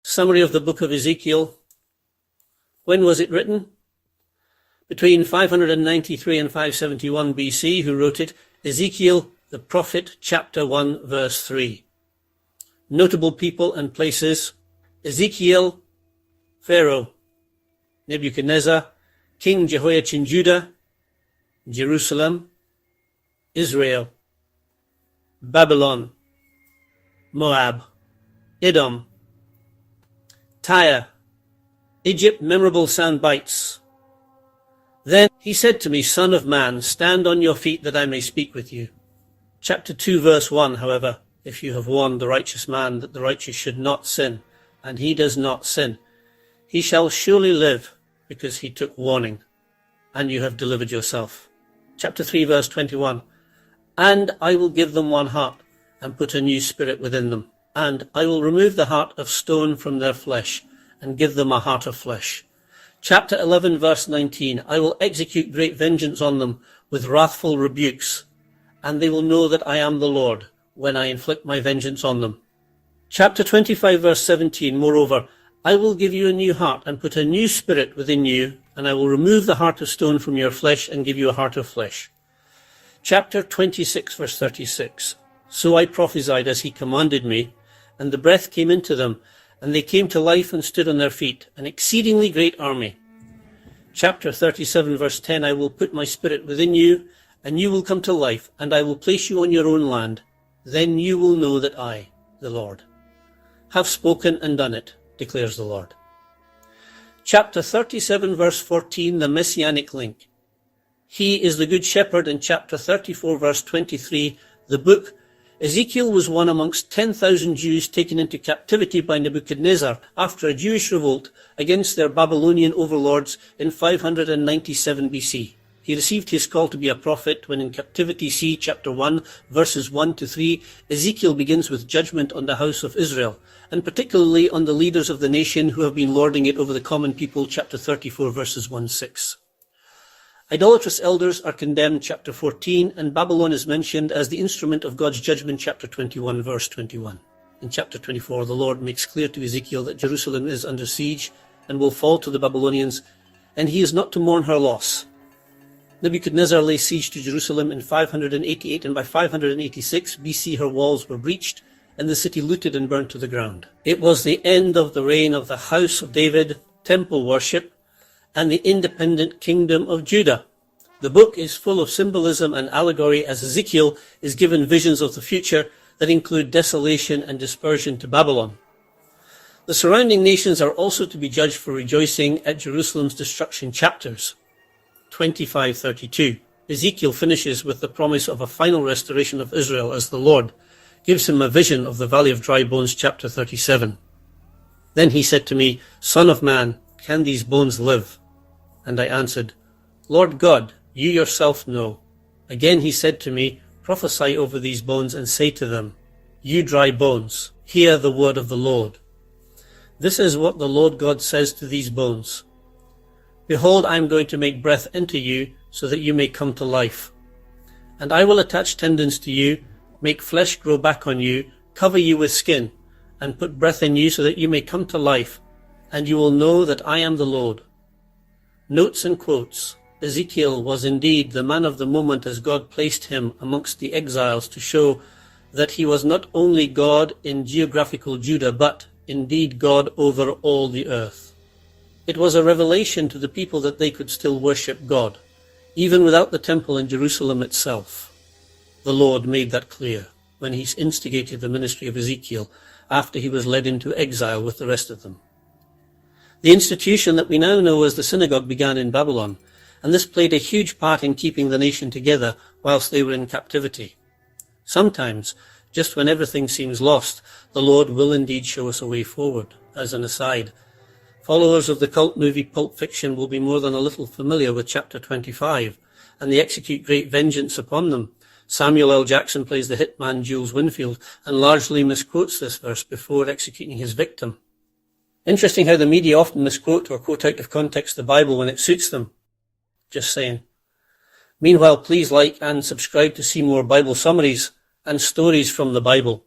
Summary of the book of Ezekiel. When was it written? Between 593 and 571 BC. Who wrote it? Ezekiel the prophet, chapter 1, verse 3. Notable people and places: Ezekiel, Pharaoh, Nebuchadnezzar, King Jehoiachin, Judah, Jerusalem, Israel, Babylon, Moab, Edom, Tyre, Egypt. Memorable sound bites. Then he said to me, Son of man, stand on your feet that I may speak with you. Chapter 2, verse 1, however, if you have warned the righteous man that the righteous should not sin, and he does not sin, he shall surely live, because he took warning, and you have delivered yourself. Chapter 3, verse 21, and I will give them one heart, and put a new spirit within them, and I will remove the heart of stone from their flesh, and give them a heart of flesh. Chapter 11, verse 19, I will execute great vengeance on them with wrathful rebukes, and they will know that I am the Lord when I inflict my vengeance on them. Chapter 25, verse 17, moreover, I will give you a new heart and put a new spirit within you, and I will remove the heart of stone from your flesh and give you a heart of flesh. Chapter 26, verse 36, so I prophesied as he commanded me, and the breath came into them, and they came to life and stood on their feet, an exceedingly great army. Chapter 37, verse 10, I will put my spirit within you, and you will come to life, and I will place you on your own land. Then you will know that I, the Lord, have spoken and done it, declares the Lord. Chapter 37, verse 14, the Messianic link. He is the Good Shepherd. In chapter 34, verse 23, the book, Ezekiel was one amongst 10,000 Jews taken into captivity by Nebuchadnezzar after a Jewish revolt against their Babylonian overlords in 597 BC. He received his call to be a prophet when in captivity. See chapter 1, verses 1 to 3. Ezekiel begins with judgment on the house of Israel, and particularly on the leaders of the nation who have been lording it over the common people. Chapter 34, verses 1-6. Idolatrous elders are condemned, chapter 14, and Babylon is mentioned as the instrument of God's judgment, chapter 21, verse 21. In chapter 24, the Lord makes clear to Ezekiel that Jerusalem is under siege and will fall to the Babylonians, and he is not to mourn her loss. Nebuchadnezzar laid siege to Jerusalem in 588, and by 586 BC her walls were breached, and the city looted and burnt to the ground. It was the end of the reign of the house of David, temple worship, and the independent kingdom of Judah. The book is full of symbolism and allegory as Ezekiel is given visions of the future that include desolation and dispersion to Babylon. The surrounding nations are also to be judged for rejoicing at Jerusalem's destruction. Chapters 25-32. Ezekiel finishes with the promise of a final restoration of Israel as the Lord gives him a vision of the valley of dry bones. Chapter 37. Then he said to me, Son of man, can these bones live? And I answered, Lord God, you yourself know. Again he said to me, Prophesy over these bones and say to them, You dry bones, hear the word of the Lord. This is what the Lord God says to these bones. Behold, I am going to make breath into you so that you may come to life. And I will attach tendons to you, make flesh grow back on you, cover you with skin, and put breath in you so that you may come to life, and you will know that I am the Lord. Notes and quotes. Ezekiel was indeed the man of the moment as God placed him amongst the exiles to show that he was not only God in geographical Judah, but indeed God over all the earth. It was a revelation to the people that they could still worship God, even without the temple in Jerusalem itself. The Lord made that clear when he instigated the ministry of Ezekiel after he was led into exile with the rest of them. The institution that we now know as the synagogue began in Babylon, and this played a huge part in keeping the nation together whilst they were in captivity. Sometimes, just when everything seems lost, the Lord will indeed show us a way forward. As an aside, followers of the cult movie Pulp Fiction will be more than a little familiar with chapter 25, and they execute great vengeance upon them. Samuel L. Jackson plays the hitman Jules Winfield and largely misquotes this verse before executing his victim. Interesting how the media often misquote or quote out of context the Bible when it suits them. Just saying. Meanwhile, please like and subscribe to see more Bible summaries and stories from the Bible.